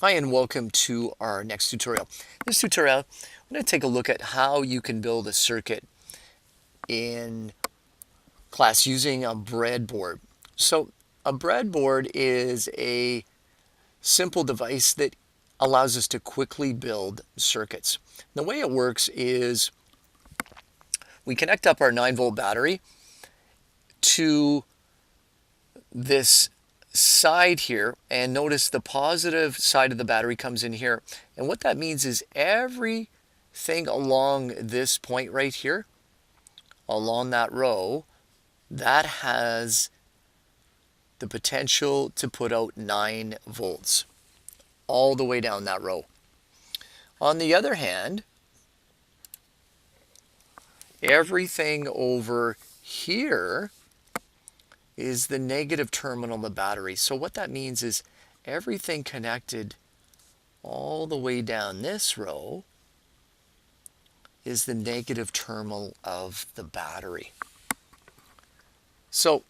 Hi and welcome to our next tutorial. This tutorial, I'm going to take a look at how you can build a circuit in class using a breadboard. So a breadboard is a simple device that allows us to quickly build circuits. The way it works is we connect up our 9-volt battery to this side here, and notice the positive side of the battery comes in here, and what that means is everything along this point right here, along that row, that has the potential to put out 9 volts all the way down that row. On the other hand, everything over here is the negative terminal of the battery. So what that means is everything connected all the way down this row is the negative terminal of the battery. So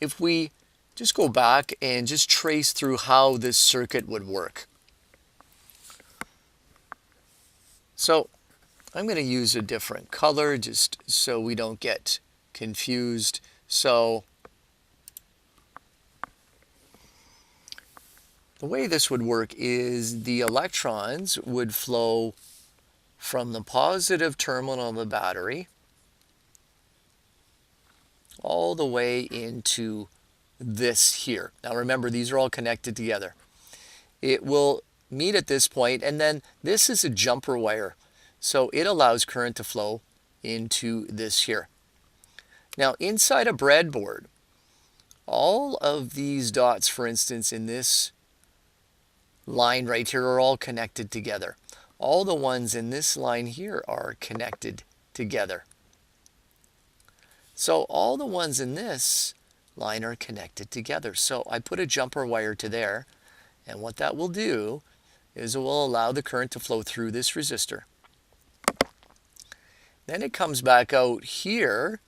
if we just go back and just trace through how this circuit would work. So I'm going to use a different color just so we don't get confused. So the way this would work is the electrons would flow from the positive terminal of the battery all the way into this here. Now remember, these are all connected together. It will meet at this point, and then this is a jumper wire. So it allows current to flow into this here. Now inside a breadboard, all of these dots, for instance, in this line right here are all connected together. All the ones in this line here are connected together. So all the ones in this line are connected together. So I put a jumper wire to there, and what that will do is it will allow the current to flow through this resistor. Then it comes back out here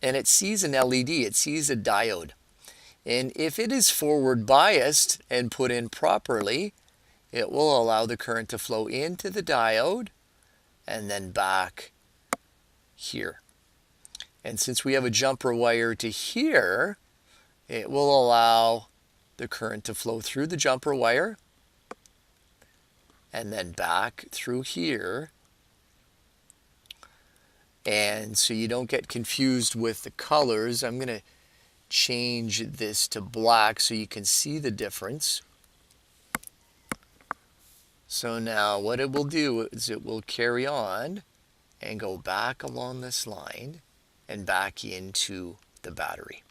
and it sees an LED, it sees a diode. And if it is forward biased and put in properly, it will allow the current to flow into the diode and then back here. And since we have a jumper wire to here, it will allow the current to flow through the jumper wire and then back through here. And so you don't get confused with the colors, I'm going to change this to black so you can see the difference. So now what it will do is it will carry on and go back along this line and back into the battery.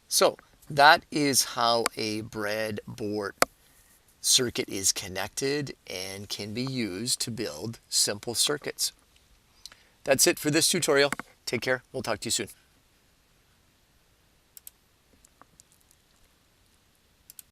So that is how a breadboard circuit is connected and can be used to build simple circuits. That's it for this tutorial. Take care. We'll talk to you soon.